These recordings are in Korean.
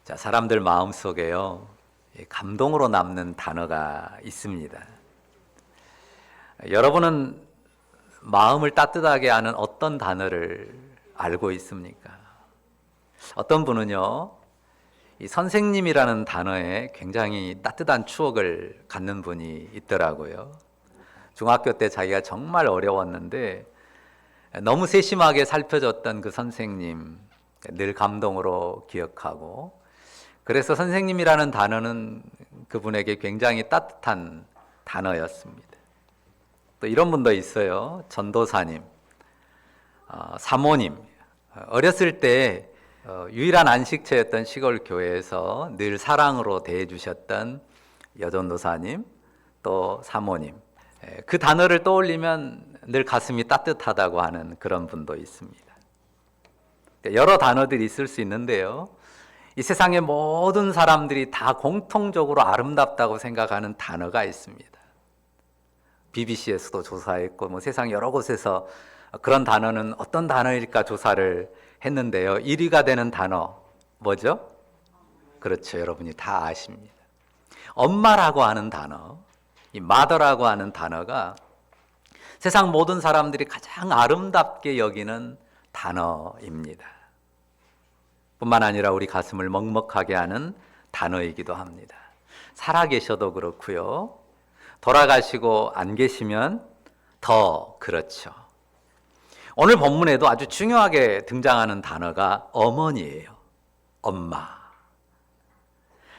자, 사람들 마음속에요, 감동으로 남는 단어가 있습니다. 여러분은 마음을 따뜻하게 하는 어떤 단어를 알고 있습니까? 어떤 분은요, 이 선생님이라는 단어에 굉장히 따뜻한 추억을 갖는 분이 있더라고요. 중학교 때 자기가 정말 어려웠는데 너무 세심하게 살펴줬던 그 선생님, 늘 감동으로 기억하고, 그래서 선생님이라는 단어는 그분에게 굉장히 따뜻한 단어였습니다. 또 이런 분도 있어요. 전도사님, 사모님. 어렸을 때 유일한 안식처였던 시골 교회에서 늘 사랑으로 대해주셨던 여전도사님, 또 사모님. 그 단어를 떠올리면 늘 가슴이 따뜻하다고 하는 그런 분도 있습니다. 여러 단어들이 있을 수 있는데요, 이 세상의 모든 사람들이 다 공통적으로 아름답다고 생각하는 단어가 있습니다. BBC에서도 조사했고 세상 여러 곳에서 그런 단어는 어떤 단어일까 조사를 했는데요, 1위가 되는 단어 뭐죠? 그렇죠, 여러분이 다 아십니다. 엄마라고 하는 단어, 이 mother라고 하는 단어가 세상 모든 사람들이 가장 아름답게 여기는 단어입니다. 뿐만 아니라 우리 가슴을 먹먹하게 하는 단어이기도 합니다. 살아계셔도 그렇고요, 돌아가시고 안 계시면 더 그렇죠. 오늘 본문에도 아주 중요하게 등장하는 단어가 어머니예요. 엄마.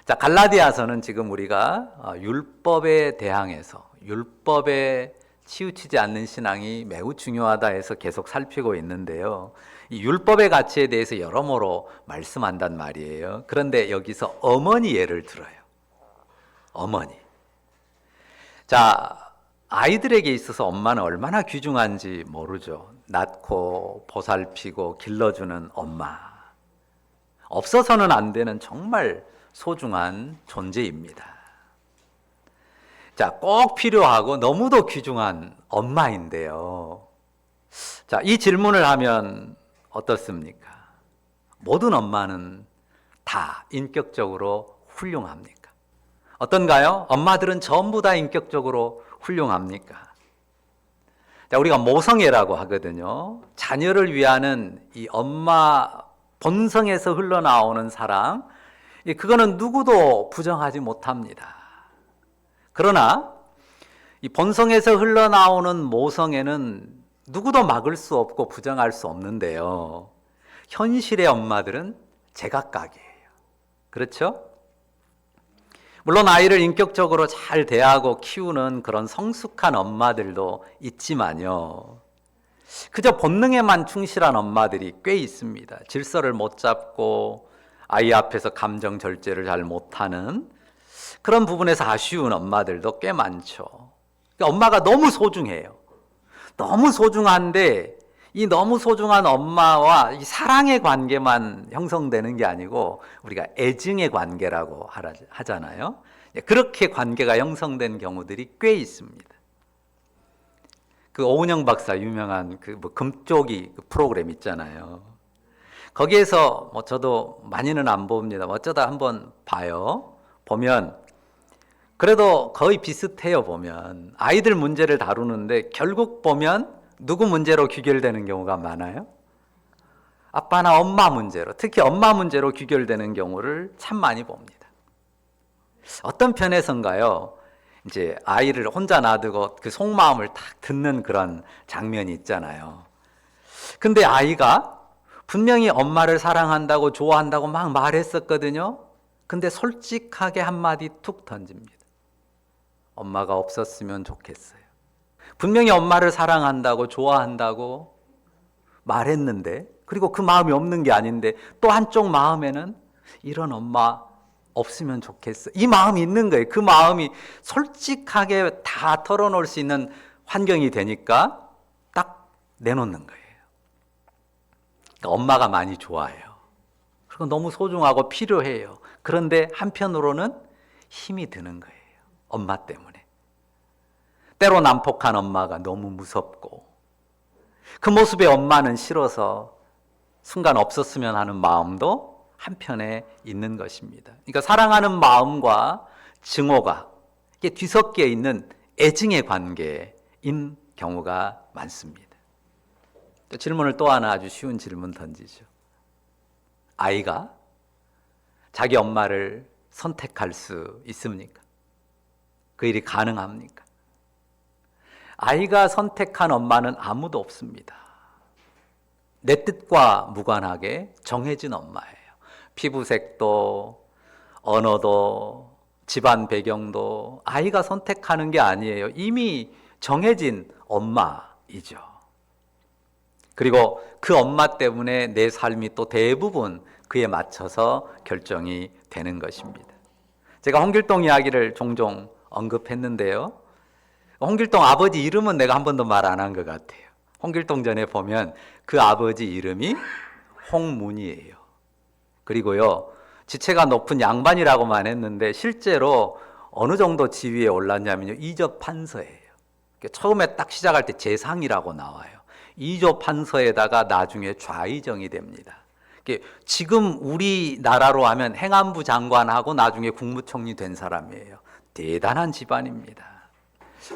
자, 갈라디아서는 지금 우리가 율법에 대항해서 율법에 치우치지 않는 신앙이 매우 중요하다 해서 계속 살피고 있는데요, 이 율법의 가치에 대해서 여러모로 말씀한단 말이에요. 그런데 여기서 어머니 예를 들어요. 어머니. 자, 아이들에게 있어서 엄마는 얼마나 귀중한지 모르죠. 낳고 보살피고 길러주는 엄마. 없어서는 안 되는 정말 소중한 존재입니다. 자, 꼭 필요하고 너무도 귀중한 엄마인데요. 자, 이 질문을 하면 어떻습니까? 모든 엄마는 다 인격적으로 훌륭합니까? 어떤가요? 엄마들은 전부 다 인격적으로 훌륭합니까? 자, 우리가 모성애라고 하거든요. 자녀를 위하는 이 엄마 본성에서 흘러나오는 사랑, 그거는 누구도 부정하지 못합니다. 그러나 이 본성에서 흘러나오는 모성애는 누구도 막을 수 없고 부정할 수 없는데요, 현실의 엄마들은 제각각이에요. 그렇죠? 물론 아이를 인격적으로 잘 대하고 키우는 그런 성숙한 엄마들도 있지만요, 그저 본능에만 충실한 엄마들이 꽤 있습니다. 질서를 못 잡고 아이 앞에서 감정 절제를 잘 못하는 그런 부분에서 아쉬운 엄마들도 꽤 많죠. 그러니까 엄마가 너무 소중해요. 너무 소중한데 이 너무 소중한 엄마와 이 사랑의 관계만 형성되는 게 아니고 우리가 애증의 관계라고 하잖아요. 그렇게 관계가 형성된 경우들이 꽤 있습니다. 그 오은영 박사 유명한 그 금쪽이 프로그램 있잖아요. 거기에서 저도 많이는 안 봅니다. 어쩌다 한번 봐요. 보면 그래도 거의 비슷해요. 보면 아이들 문제를 다루는데 결국 보면 누구 문제로 귀결되는 경우가 많아요? 아빠나 엄마 문제로, 특히 엄마 문제로 귀결되는 경우를 참 많이 봅니다. 어떤 편에선가요, 이제 아이를 혼자 놔두고 그 속마음을 딱 듣는 그런 장면이 있잖아요. 근데 아이가 분명히 엄마를 사랑한다고 좋아한다고 막 말했었거든요. 근데 솔직하게 한마디 툭 던집니다. 엄마가 없었으면 좋겠어요. 분명히 엄마를 사랑한다고 좋아한다고 말했는데, 그리고 그 마음이 없는 게 아닌데 또 한쪽 마음에는 이런 엄마 없으면 좋겠어, 이 마음이 있는 거예요. 그 마음이 솔직하게 다 털어놓을 수 있는 환경이 되니까 딱 내놓는 거예요. 그러니까 엄마가 많이 좋아해요. 그리고 너무 소중하고 필요해요. 그런데 한편으로는 힘이 드는 거예요. 엄마 때문에. 때로 난폭한 엄마가 너무 무섭고, 그 모습의 엄마는 싫어서 순간 없었으면 하는 마음도 한편에 있는 것입니다. 그러니까 사랑하는 마음과 증오가 이게 뒤섞여 있는 애증의 관계인 경우가 많습니다. 질문을 또 하나 아주 쉬운 질문 던지죠. 아이가 자기 엄마를 선택할 수 있습니까? 그 일이 가능합니까? 아이가 선택한 엄마는 아무도 없습니다. 내 뜻과 무관하게 정해진 엄마예요. 피부색도, 언어도, 집안 배경도 아이가 선택하는 게 아니에요. 이미 정해진 엄마이죠. 그리고 그 엄마 때문에 내 삶이 또 대부분 그에 맞춰서 결정이 되는 것입니다. 제가 홍길동 이야기를 종종 언급했는데요. 홍길동 아버지 이름은 내가 한 번도 말 안 한 것 같아요. 홍길동 전에 보면 그 아버지 이름이 홍문이에요. 그리고요, 지체가 높은 양반이라고만 했는데 실제로 어느 정도 지위에 올랐냐면요, 이조 판서예요. 처음에 딱 시작할 때 재상이라고 나와요. 이조 판서에다가 나중에 좌의정이 됩니다. 지금 우리나라로 하면 행안부 장관하고 나중에 국무총리 된 사람이에요. 대단한 집안입니다.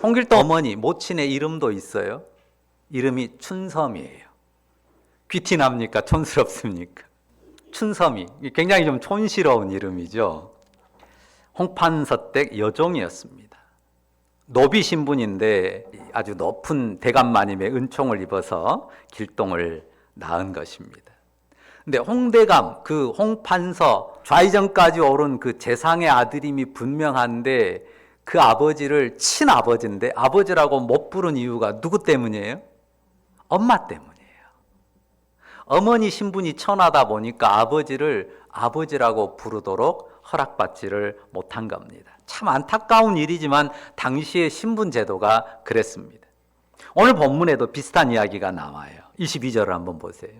홍길동 어머니, 모친의 이름도 있어요. 이름이 춘섬이에요. 귀티납니까? 촌스럽습니까? 춘섬이 굉장히 좀 촌스러운 이름이죠. 홍판서댁 여종이었습니다. 노비 신분인데 아주 높은 대감마님의 은총을 입어서 길동을 낳은 것입니다. 근데 홍대감, 그 홍판서 좌의정까지 오른 그 재상의 아들임이 분명한데 그 아버지를 친아버지인데 아버지라고 못 부른 이유가 누구 때문이에요? 엄마 때문이에요. 어머니 신분이 천하다 보니까 아버지를 아버지라고 부르도록 허락받지를 못한 겁니다. 참 안타까운 일이지만 당시의 신분 제도가 그랬습니다. 오늘 본문에도 비슷한 이야기가 나와요. 22절을 한번 보세요.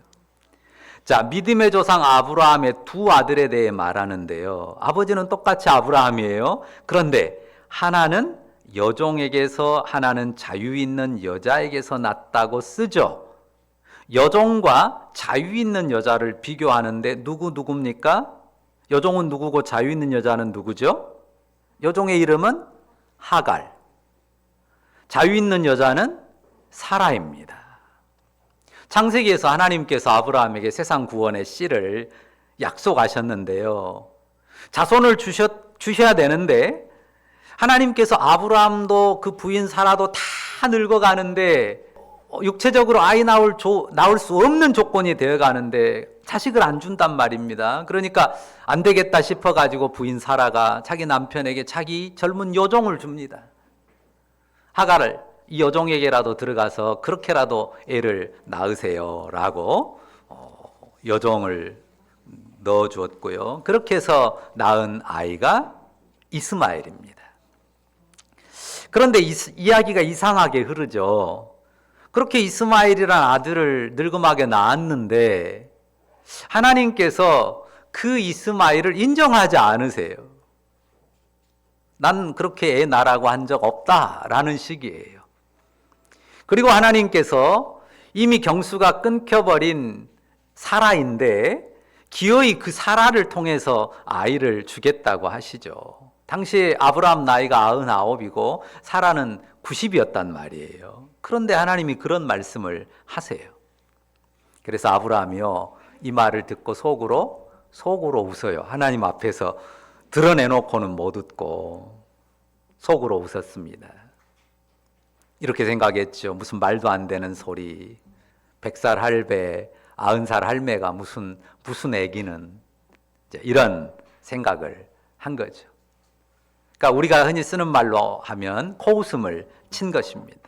자, 믿음의 조상 아브라함의 두 아들에 대해 말하는데요. 아버지는 똑같이 아브라함이에요. 그런데 하나는 여종에게서, 하나는 자유 있는 여자에게서 났다고 쓰죠. 여종과 자유 있는 여자를 비교하는데 누굽니까? 여종은 누구고 자유 있는 여자는 누구죠? 여종의 이름은 하갈. 자유 있는 여자는 사라입니다. 창세기에서 하나님께서 아브라함에게 세상 구원의 씨를 약속하셨는데요. 자손을 주셔야 되는데 하나님께서 아브라함도 그 부인 사라도 다 늙어가는데 육체적으로 아이 낳을 수 없는 조건이 되어가는데 자식을 안 준단 말입니다. 그러니까 안 되겠다 싶어가지고 부인 사라가 자기 남편에게 자기 젊은 여종을 줍니다. 하갈을 이 여종에게라도 들어가서 그렇게라도 애를 낳으세요 라고 여종을 넣어주었고요. 그렇게 해서 낳은 아이가 이스마엘입니다. 그런데 이야기가 이상하게 흐르죠. 그렇게 이스마엘이라는 아들을 늙음하게 낳았는데 하나님께서 그 이스마엘을 인정하지 않으세요. 난 그렇게 애 낳으라고 한 적 없다라는 식이에요. 그리고 하나님께서 이미 경수가 끊겨버린 사라인데 기어이 그 사라를 통해서 아이를 주겠다고 하시죠. 당시에 아브라함 나이가 99이고 사라는 90이었단 말이에요. 그런데 하나님이 그런 말씀을 하세요. 그래서 아브라함이요, 이 말을 듣고 속으로 웃어요. 하나님 앞에서 드러내놓고는 못 웃고 속으로 웃었습니다. 이렇게 생각했죠. 무슨 말도 안 되는 소리. 100살 할배, 90살 할매가 무슨 애기는, 이런 생각을 한 거죠. 그러니까 우리가 흔히 쓰는 말로 하면 코웃음을 친 것입니다.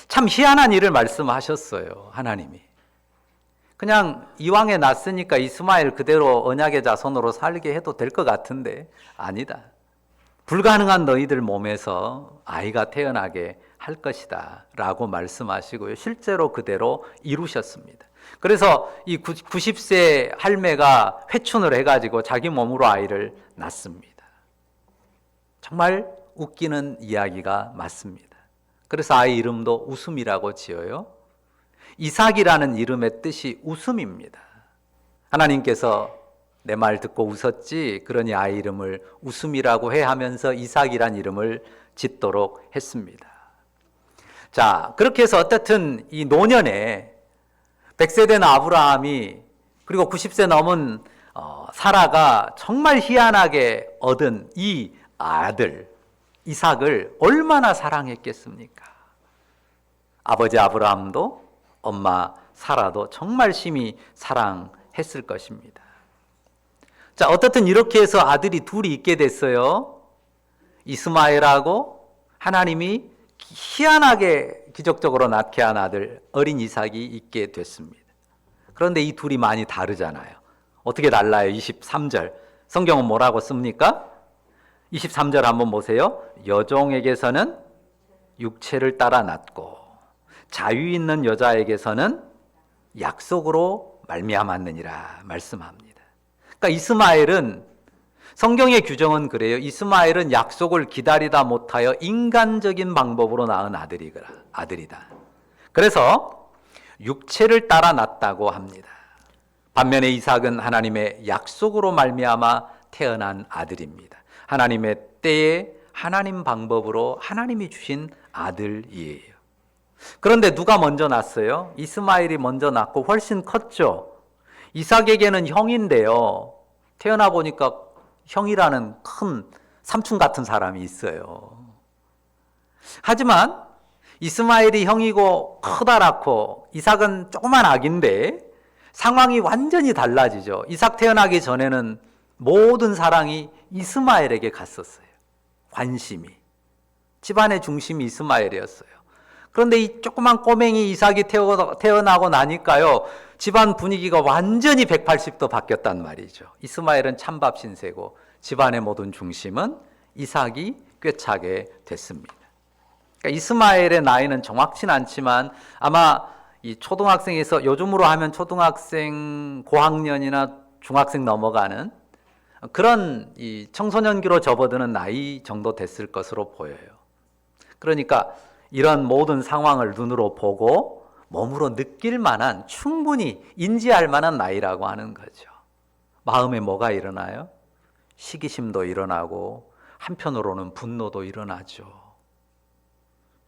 참 희한한 일을 말씀하셨어요, 하나님이. 그냥 이왕에 낳았으니까 이스마엘 그대로 언약의 자손으로 살게 해도 될 것 같은데 아니다. 불가능한 너희들 몸에서 아이가 태어나게 할 것이다 라고 말씀하시고요. 실제로 그대로 이루셨습니다. 그래서 이 90세 할매가 회춘을 해가지고 자기 몸으로 아이를 낳습니다. 정말 웃기는 이야기가 맞습니다. 그래서 아이 이름도 웃음이라고 지어요. 이삭이라는 이름의 뜻이 웃음입니다. 하나님께서 내 말 듣고 웃었지, 그러니 아이 이름을 웃음이라고 해 하면서 이삭이란 이름을 짓도록 했습니다. 자, 그렇게 해서 어떻든 이 노년에 100세 된 아브라함이 그리고 90세 넘은 사라가 정말 희한하게 얻은 이 아들 이삭을 얼마나 사랑했겠습니까? 아버지 아브라함도 엄마 사라도 정말 심히 사랑했을 것입니다. 자, 어떻든 이렇게 해서 아들이 둘이 있게 됐어요. 이스마엘하고 하나님이 희한하게 기적적으로 낳게 한 아들 어린 이삭이 있게 됐습니다. 그런데 이 둘이 많이 다르잖아요. 어떻게 달라요? 23절 성경은 뭐라고 씁니까? 23절 한번 보세요. 여종에게서는 육체를 따라 낳고 자유 있는 여자에게서는 약속으로 말미암았느니라 말씀합니다. 그러니까 이스마엘은 성경의 규정은 그래요. 이스마엘은 약속을 기다리다 못하여 인간적인 방법으로 낳은 아들이다. 그래서 육체를 따라 낳았다고 합니다. 반면에 이삭은 하나님의 약속으로 말미암아 태어난 아들입니다. 하나님의 때에 하나님 방법으로 하나님이 주신 아들이에요. 그런데 누가 먼저 낳았어요? 이스마엘이 먼저 낳고 훨씬 컸죠. 이삭에게는 형인데요. 태어나 보니까 형이라는 큰 삼촌 같은 사람이 있어요. 하지만 이스마엘이 형이고 커다랗고 이삭은 조그만 아기인데 상황이 완전히 달라지죠. 이삭 태어나기 전에는 모든 사랑이 이스마엘에게 갔었어요. 관심이. 집안의 중심이 이스마엘이었어요. 그런데 이 조그만 꼬맹이 이삭이 태어나고 나니까요, 집안 분위기가 완전히 180도 바뀌었단 말이죠. 이스마엘은 찬밥 신세고 집안의 모든 중심은 이삭이 꿰차게 됐습니다. 그러니까 이스마엘의 나이는 정확치는 않지만 아마 이 초등학생에서 요즘으로 하면 초등학생 고학년이나 중학생 넘어가는 그런 이 청소년기로 접어드는 나이 정도 됐을 것으로 보여요. 그러니까 이런 모든 상황을 눈으로 보고 몸으로 느낄 만한, 충분히 인지할 만한 나이라고 하는 거죠. 마음에 뭐가 일어나요? 시기심도 일어나고 한편으로는 분노도 일어나죠.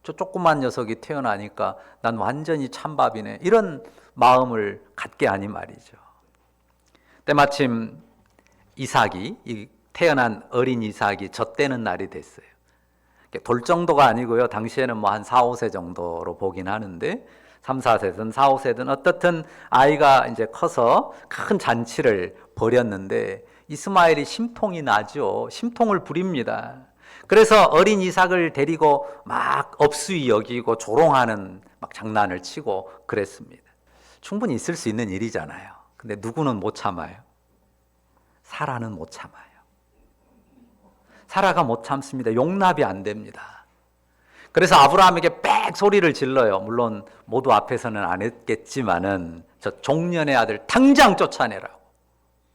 저 조그만 녀석이 태어나니까 난 완전히 찬밥이네, 이런 마음을 갖게 하니 말이죠. 때마침 이삭이, 태어난 어린 이삭이 젖대는 날이 됐어요. 돌 정도가 아니고요. 당시에는 뭐 한 4, 5세 정도로 보긴 하는데 3, 4세든 4, 5세든 어떻든 아이가 이제 커서 큰 잔치를 벌였는데 이스마엘이 심통이 나죠. 심통을 부립니다. 그래서 어린 이삭을 데리고 막 업수이 여기고 조롱하는 막 장난을 치고 그랬습니다. 충분히 있을 수 있는 일이잖아요. 근데 누구는 못 참아요? 사라는 못 참아요. 사라가 못 참습니다. 용납이 안 됩니다. 그래서 아브라함에게 빽 소리를 질러요. 물론 모두 앞에서는 안 했겠지만은 저 종년의 아들 당장 쫓아내라고.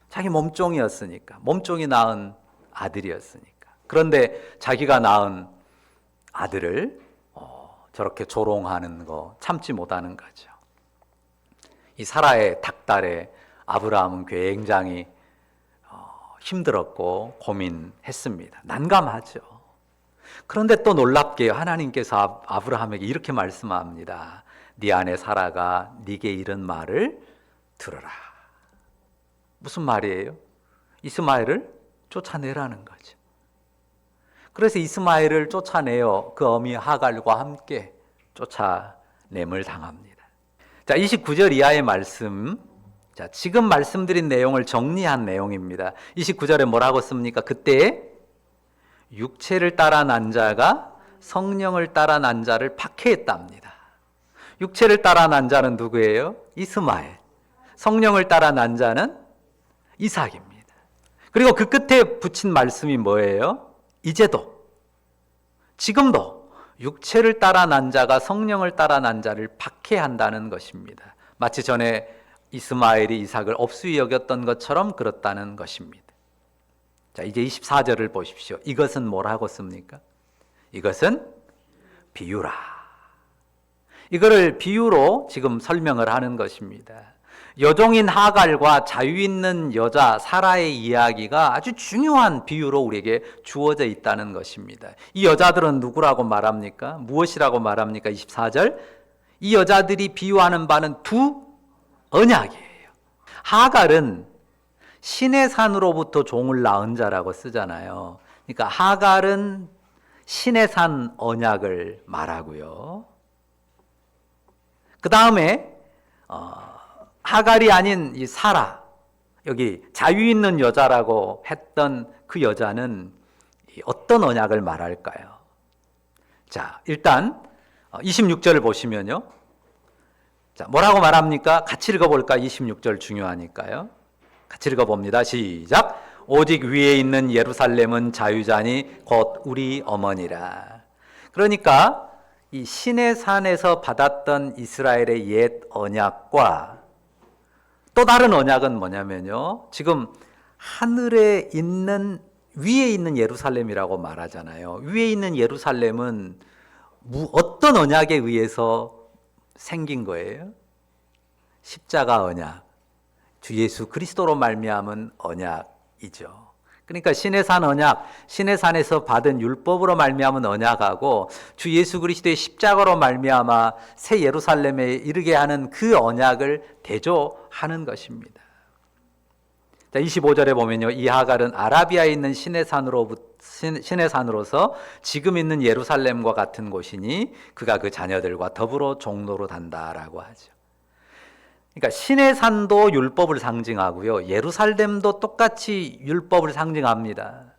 자기 몸종이었으니까, 몸종이 낳은 아들이었으니까. 그런데 자기가 낳은 아들을 저렇게 조롱하는 거 참지 못하는 거죠. 이 사라의 닥달에 아브라함은 굉장히 힘들었고 고민했습니다. 난감하죠. 그런데 또 놀랍게요, 하나님께서 아브라함에게 이렇게 말씀합니다. 네 아내 사라가 네게 이런 말을 들으라. 무슨 말이에요? 이스마엘을 쫓아내라는 거죠. 그래서 이스마엘을 쫓아내어 그 어미 하갈과 함께 쫓아냄을 당합니다. 자, 29절 이하의 말씀, 자, 지금 말씀드린 내용을 정리한 내용입니다. 29절에 뭐라고 씁니까? 그때 육체를 따라 난 자가 성령을 따라 난 자를 박해했답니다. 육체를 따라 난 자는 누구예요? 이스마엘. 성령을 따라 난 자는 이삭입니다. 그리고 그 끝에 붙인 말씀이 뭐예요? 이제도, 지금도 육체를 따라 난 자가 성령을 따라 난 자를 박해한다는 것입니다. 마치 전에 이스마엘이 이삭을 업수히 여겼던 것처럼 그렇다는 것입니다. 자, 이제 24절을 보십시오. 이것은 뭐라고 씁니까? 이것은 비유라. 이거를 비유로 지금 설명을 하는 것입니다. 여종인 하갈과 자유 있는 여자 사라의 이야기가 아주 중요한 비유로 우리에게 주어져 있다는 것입니다. 이 여자들은 누구라고 말합니까? 무엇이라고 말합니까? 24절. 이 여자들이 비유하는 바는 두 언약이에요. 하갈은 신의 산으로부터 종을 낳은 자라고 쓰잖아요. 그러니까 하갈은 신의 산 언약을 말하고요. 그 다음에 하갈이 아닌 이 사라, 여기 자유 있는 여자라고 했던 그 여자는 어떤 언약을 말할까요? 자, 일단 26절을 보시면요. 자, 뭐라고 말합니까? 같이 읽어볼까? 26절 중요하니까요. 같이 읽어봅니다. 시작. 오직 위에 있는 예루살렘은 자유자니 곧 우리 어머니라. 그러니까 이 신의 산에서 받았던 이스라엘의 옛 언약과 또 다른 언약은 뭐냐면요. 지금 하늘에 있는 위에 있는 예루살렘이라고 말하잖아요. 위에 있는 예루살렘은 어떤 언약에 의해서 생긴 거예요? 십자가 언약. 주 예수 그리스도로 말미암은 언약이죠. 그러니까 신의 산 언약, 신의 산에서 받은 율법으로 말미암은 언약하고 주 예수 그리스도의 십자가로 말미암아 새 예루살렘에 이르게 하는 그 언약을 대조하는 것입니다. 자, 25절에 보면요. 이 하갈은 아라비아에 있는 신의 산으로서 지금 있는 예루살렘과 같은 곳이니 그가 그 자녀들과 더불어 종로로 단다라고 하죠. 그러니까 신의 산도 율법을 상징하고요. 예루살렘도 똑같이 율법을 상징합니다.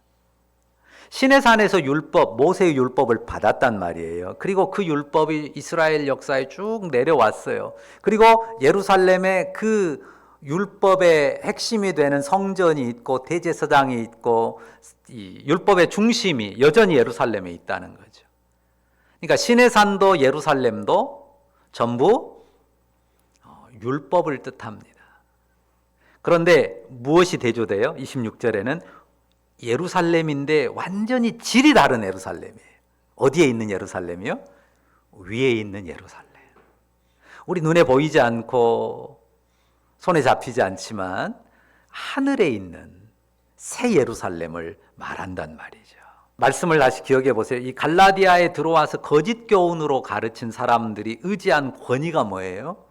신의 산에서 율법, 모세의 율법을 받았단 말이에요. 그리고 그 율법이 이스라엘 역사에 쭉 내려왔어요. 그리고 예루살렘에 그 율법의 핵심이 되는 성전이 있고 대제사장이 있고 이 율법의 중심이 여전히 예루살렘에 있다는 거죠. 그러니까 신의 산도 예루살렘도 전부 율법을 뜻합니다. 그런데 무엇이 대조돼요? 26절에는 예루살렘인데 완전히 질이 다른 예루살렘이에요. 어디에 있는 예루살렘이요? 위에 있는 예루살렘. 우리 눈에 보이지 않고 손에 잡히지 않지만 하늘에 있는 새 예루살렘을 말한단 말이죠. 말씀을 다시 기억해 보세요. 이 갈라디아에 들어와서 거짓 교훈으로 가르친 사람들이 의지한 권위가 뭐예요?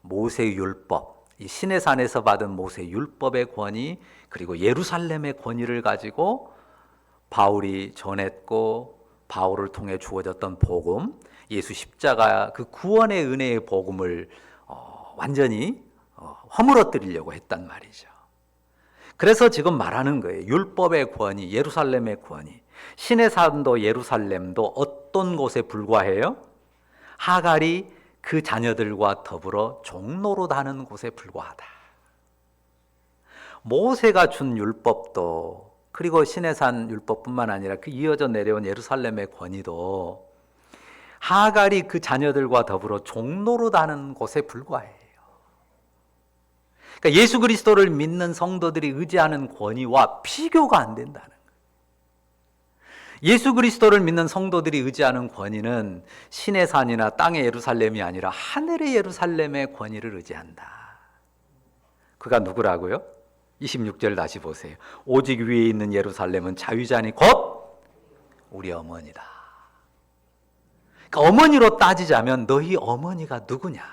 모세의 율법, 이 신의 산에서 받은 모세의 율법의 권위, 그리고 예루살렘의 권위를 가지고 바울이 전했고 바울을 통해 주어졌던 복음, 예수 십자가 그 구원의 은혜의 복음을 완전히 허물어뜨리려고 했단 말이죠. 그래서 지금 말하는 거예요. 율법의 권위, 예루살렘의 권위. 신의 산도 예루살렘도 어떤 곳에 불과해요? 하갈이 그 자녀들과 더불어 종로로 다는 곳에 불과하다. 모세가 준 율법도 그리고 신의 산 율법뿐만 아니라 그 이어져 내려온 예루살렘의 권위도 하갈이 그 자녀들과 더불어 종로로 다는 곳에 불과해요. 그러니까 예수 그리스도를 믿는 성도들이 의지하는 권위와 비교가 안 된다는 거예요. 예수 그리스도를 믿는 성도들이 의지하는 권위는 신의 산이나 땅의 예루살렘이 아니라 하늘의 예루살렘의 권위를 의지한다. 그가 누구라고요? 26절 다시 보세요. 오직 위에 있는 예루살렘은 자유자니 곧 우리 어머니다. 그러니까 어머니로 따지자면 너희 어머니가 누구냐?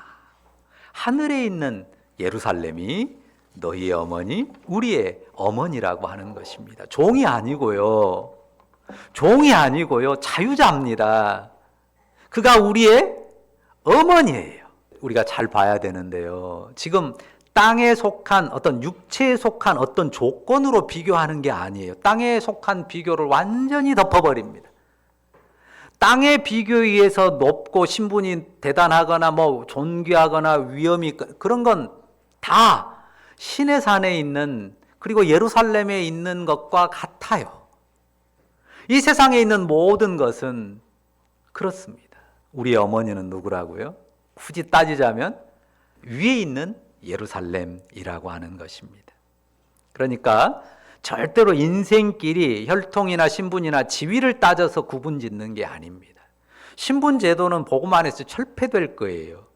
하늘에 있는 예루살렘이 너희의 어머니, 우리의 어머니라고 하는 것입니다. 종이 아니고요. 종이 아니고요. 자유자입니다. 그가 우리의 어머니예요. 우리가 잘 봐야 되는데요. 지금 땅에 속한 어떤 육체에 속한 어떤 조건으로 비교하는 게 아니에요. 땅에 속한 비교를 완전히 덮어버립니다. 땅의 비교에 의해서 높고 신분이 대단하거나 뭐 존귀하거나 위엄이 그런 건 다 신의 산에 있는 그리고 예루살렘에 있는 것과 같아요. 이 세상에 있는 모든 것은 그렇습니다. 우리의 어머니는 누구라고요? 굳이 따지자면 위에 있는 예루살렘이라고 하는 것입니다. 그러니까 절대로 인생끼리 혈통이나 신분이나 지위를 따져서 구분 짓는 게 아닙니다. 신분 제도는 복음 안에서 철폐될 거예요.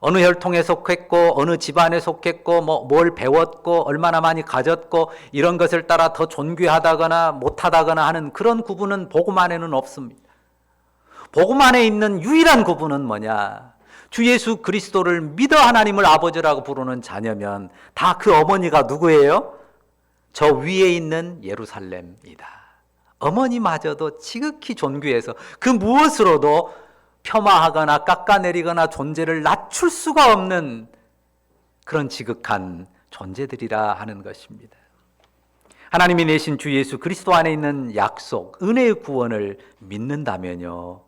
어느 혈통에 속했고 어느 집안에 속했고 뭘 배웠고 얼마나 많이 가졌고 이런 것을 따라 더 존귀하다거나 못하다거나 하는 그런 구분은 복음 안에는 없습니다. 복음 안에 있는 유일한 구분은 뭐냐? 주 예수 그리스도를 믿어 하나님을 아버지라고 부르는 자녀면 다 그 어머니가 누구예요? 저 위에 있는 예루살렘이다. 어머니마저도 지극히 존귀해서 그 무엇으로도 폄하하거나 깎아내리거나 존재를 낮출 수가 없는 그런 지극한 존재들이라 하는 것입니다. 하나님이 내신 주 예수 그리스도 안에 있는 약속, 은혜의 구원을 믿는다면요,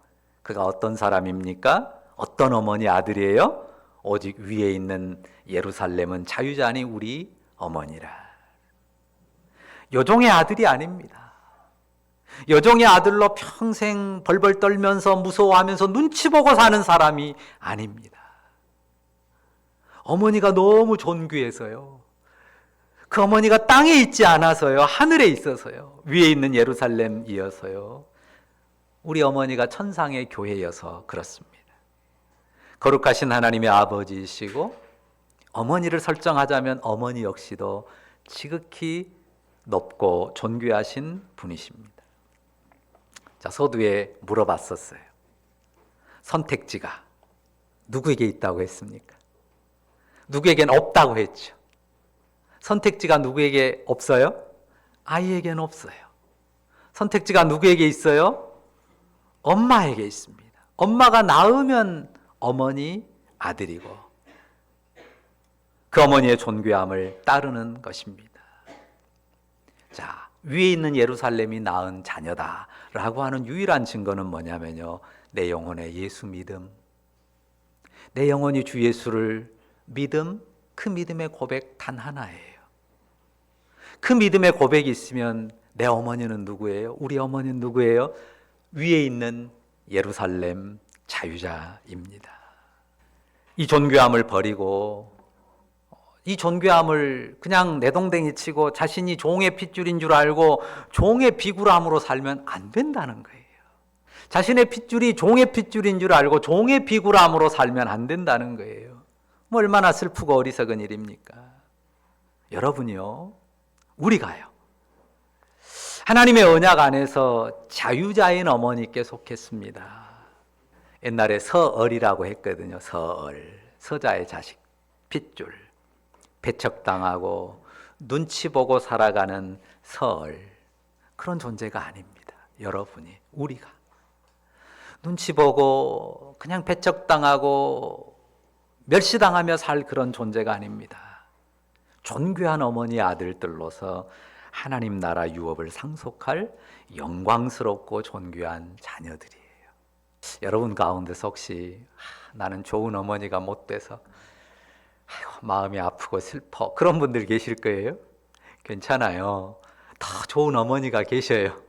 그가 어떤 사람입니까? 어떤 어머니 아들이에요? 오직 위에 있는 예루살렘은 자유자니 우리 어머니라. 여종의 아들이 아닙니다. 여종의 아들로 평생 벌벌 떨면서 무서워하면서 눈치 보고 사는 사람이 아닙니다. 어머니가 너무 존귀해서요. 그 어머니가 땅에 있지 않아서요. 하늘에 있어서요. 위에 있는 예루살렘이어서요. 우리 어머니가 천상의 교회여서 그렇습니다. 거룩하신 하나님의 아버지이시고 어머니를 설정하자면 어머니 역시도 지극히 높고 존귀하신 분이십니다. 자, 서두에 물어봤었어요. 선택지가 누구에게 있다고 했습니까? 누구에겐 없다고 했죠. 선택지가 누구에게 없어요? 아이에게는 없어요. 선택지가 누구에게 있어요? 엄마에게 있습니다. 엄마가 낳으면 어머니, 아들이고 그 어머니의 존귀함을 따르는 것입니다. 자, 위에 있는 예루살렘이 낳은 자녀다라고 하는 유일한 증거는 뭐냐면요, 내 영혼의 예수 믿음, 내 영혼이 주 예수를 믿음, 그 믿음의 고백 단 하나예요. 그 믿음의 고백이 있으면 내 어머니는 누구예요? 우리 어머니는 누구예요? 위에 있는 예루살렘 자유자입니다. 이 존귀함을 버리고 이 존귀함을 그냥 내동댕이 치고 자신이 종의 핏줄인 줄 알고 종의 비굴함으로 살면 안 된다는 거예요. 자신의 핏줄이 종의 핏줄인 줄 알고 종의 비굴함으로 살면 안 된다는 거예요. 뭐 얼마나 슬프고 어리석은 일입니까? 여러분이요, 우리가요, 하나님의 언약 안에서 자유자인 어머니께 속했습니다. 옛날에 서얼이라고 했거든요. 서얼, 서자의 자식, 핏줄, 배척당하고 눈치 보고 살아가는 서얼, 그런 존재가 아닙니다. 여러분이, 우리가 눈치 보고 그냥 배척당하고 멸시당하며 살 그런 존재가 아닙니다. 존귀한 어머니의 아들들로서 하나님 나라 유업을 상속할 영광스럽고 존귀한 자녀들이에요. 여러분 가운데서 혹시 나는 좋은 어머니가 못 돼서 마음이 아프고 슬퍼, 그런 분들 계실 거예요. 괜찮아요. 더 좋은 어머니가 계셔요.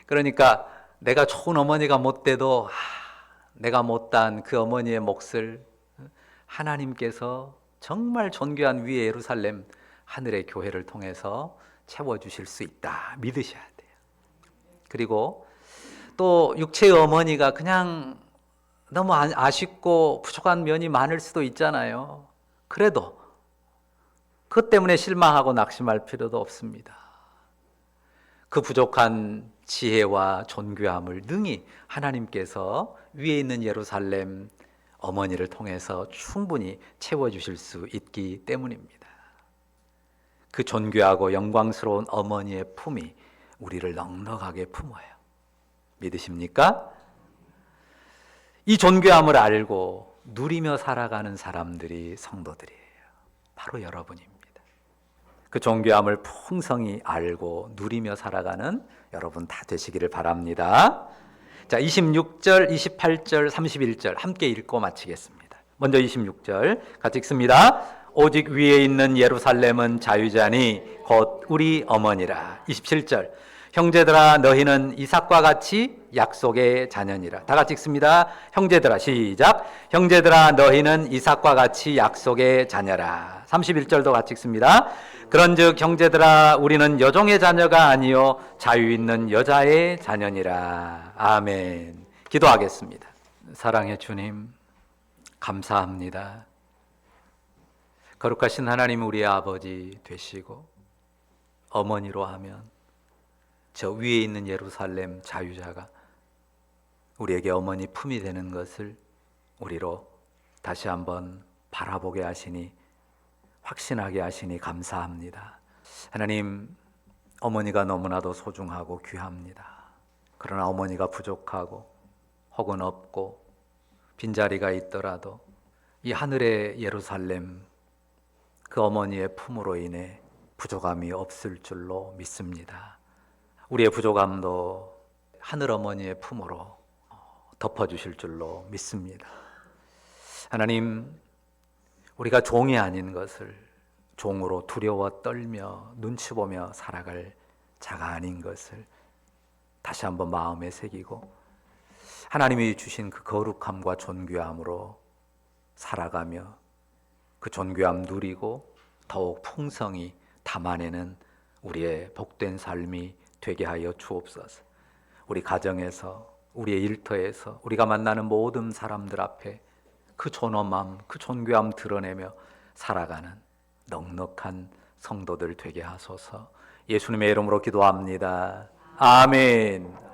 그러니까 내가 좋은 어머니가 못 돼도 내가 못한 그 어머니의 몫을 하나님께서 정말 존귀한 위의 예루살렘 하늘의 교회를 통해서 채워주실 수 있다 믿으셔야 돼요. 그리고 또 육체의 어머니가 그냥 너무 아쉽고 부족한 면이 많을 수도 있잖아요. 그래도 그것 때문에 실망하고 낙심할 필요도 없습니다. 그 부족한 지혜와 존귀함을 능히 하나님께서 위에 있는 예루살렘 어머니를 통해서 충분히 채워주실 수 있기 때문입니다. 그 존귀하고 영광스러운 어머니의 품이 우리를 넉넉하게 품어요. 믿으십니까? 이 존귀함을 알고 누리며 살아가는 사람들이 성도들이에요. 바로 여러분입니다. 그 존귀함을 풍성히 알고 누리며 살아가는 여러분 다 되시기를 바랍니다. 자, 26절, 28절, 31절 함께 읽고 마치겠습니다. 먼저 26절 같이 읽습니다. 오직 위에 있는 예루살렘은 자유자니 곧 우리 어머니라. 27절 형제들아 너희는 이삭과 같이 약속의 자녀니라. 다 같이 읽습니다. 형제들아, 시작. 형제들아 너희는 이삭과 같이 약속의 자녀라. 31절도 같이 읽습니다. 그런즉 형제들아 우리는 여종의 자녀가 아니요 자유 있는 여자의 자녀니라. 아멘. 기도하겠습니다. 사랑의 주님, 감사합니다. 거룩하신 하나님 우리의 아버지 되시고 어머니로 하면 저 위에 있는 예루살렘 자유자가 우리에게 어머니 품이 되는 것을 우리로 다시 한번 바라보게 하시니 확신하게 하시니 감사합니다. 하나님, 어머니가 너무나도 소중하고 귀합니다. 그러나 어머니가 부족하고 혹은 없고 빈자리가 있더라도 이 하늘의 예루살렘 그 어머니의 품으로 인해 부족함이 없을 줄로 믿습니다. 우리의 부족함도 하늘 어머니의 품으로 덮어주실 줄로 믿습니다. 하나님, 우리가 종이 아닌 것을 종으로 두려워 떨며 눈치 보며 살아갈 자가 아닌 것을 다시 한번 마음에 새기고 하나님이 주신 그 거룩함과 존귀함으로 살아가며 그 존귀함 누리고 더욱 풍성히 담아내는 우리의 복된 삶이 되게 하여 주옵소서. 우리 가정에서, 우리의 일터에서, 우리가 만나는 모든 사람들 앞에 그 존엄함, 그 존귀함 드러내며 살아가는 넉넉한 성도들 되게 하소서. 예수님의 이름으로 기도합니다. 아멘.